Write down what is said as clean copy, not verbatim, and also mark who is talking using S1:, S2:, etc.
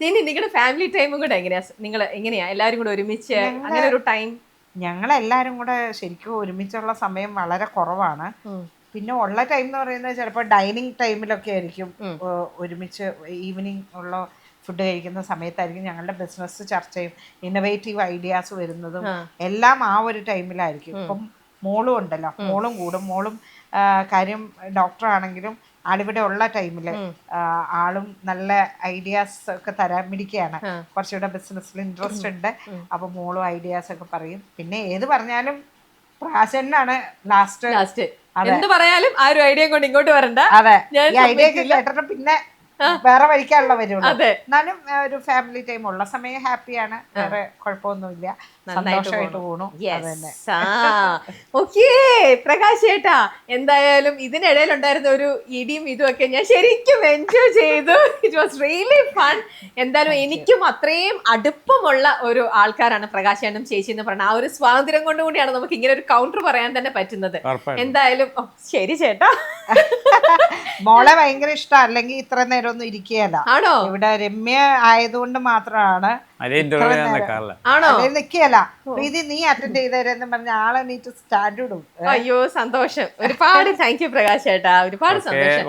S1: ഇനി നിങ്ങളുടെ ഫാമിലി ടൈമും കൂടെ എങ്ങനെയാ എല്ലാരും കൂടെ ഒരുമിച്ച് അങ്ങനെ ഒരു ടൈം?
S2: ഞങ്ങളെല്ലാരും കൂടെ ശരിക്കും ഒരുമിച്ചുള്ള സമയം വളരെ കുറവാണ്. പിന്നെ ഉള്ള ടൈം എന്ന് പറയുന്നത് ചിലപ്പോൾ ഡൈനിങ് ടൈമിലൊക്കെ ആയിരിക്കും. ഒരുമിച്ച് ഈവനിങ് ഉള്ള ഫുഡ് കഴിക്കുന്ന സമയത്തായിരിക്കും ഞങ്ങളുടെ ബിസിനസ് ചർച്ചയും ഇന്നോവേറ്റീവ് ഐഡിയാസ് വരുന്നതും എല്ലാം ആ ഒരു ടൈമിലായിരിക്കും. ഇപ്പം മോളും ഉണ്ടല്ലോ, മോളും കൂടും. മോളും കാര്യം ഡോക്ടറാണെങ്കിലും ആളിവിടെ ഉള്ള ടൈമിൽ ആളും നല്ല ഐഡിയാസ് ഒക്കെ തരാൻ പിടിക്കുകയാണ്. കുറച്ചുകൂടെ ബിസിനസ്സിൽ ഇൻട്രസ്റ്റ് ഉണ്ട്. അപ്പൊ മോളും ഐഡിയാസ് ഒക്കെ പറയും. പിന്നെ ഏത് പറഞ്ഞാലും പ്രാശനാണ് ലാസ്റ്റ്.
S1: എന്ത് പറയാലും ആ ഒരു ഐഡിയ കൊണ്ട് ഇങ്ങോട്ട് വരണ്ട.
S2: അതെ, ഈ ഐഡിയ ഒക്കെ കേട്ടിട്ട് പിന്നെ വേറെ വഴിക്കാനുള്ള വരുള്ളൂ. എന്നാലും ഒരു ഫാമിലി ടൈം ഉള്ള സമയം ഹാപ്പിയാണ്, വേറെ കുഴപ്പമൊന്നുമില്ല, സന്തോഷമായിട്ട് പോണു.
S1: ഓക്കേ പ്രകാശ് ചേട്ടാ, എന്തായാലും ഇതിനിടയിൽ ഉണ്ടായിരുന്ന ഒരു ഇടിയും ഇതുമൊക്കെ ഞാൻ ശരിക്കും എൻജോയ് ചെയ്തു. It was really fun. എന്തായാലും എനിക്കും അത്രയും അടുപ്പമുള്ള ഒരു ആൾക്കാരാണ് പ്രകാശ് ചേട്ടനും ചേച്ചി എന്ന് പറഞ്ഞാൽ. ആ ഒരു സ്വാതന്ത്ര്യം കൊണ്ടുകൂടിയാണ് നമുക്ക് ഇങ്ങനെ ഒരു കൗണ്ടർ പറയാൻ തന്നെ പറ്റുന്നത്. എന്തായാലും ശരി ചേട്ടാ.
S2: മോളെ ഭയങ്കര ഇഷ്ടം, അല്ലെങ്കിൽ ഇത്ര നേരം ഒന്നും ഇരിക്കുകയല്ല.
S1: ആണോ?
S2: ഇവിടെ രമ്യ ആയതുകൊണ്ട് മാത്രമാണ് നിക്കല്ല. പ്രീതി നീ അറ്റൻഡ് ചെയ്തേരെന്ന് പറഞ്ഞ ആളെ നീറ്റ് സ്റ്റാൻഡ് ഇടും.
S1: അയ്യോ സന്തോഷം, ഒരുപാട് താങ്ക് യു പ്രകാശ് ചേട്ടാ, ഒരുപാട് സന്തോഷം.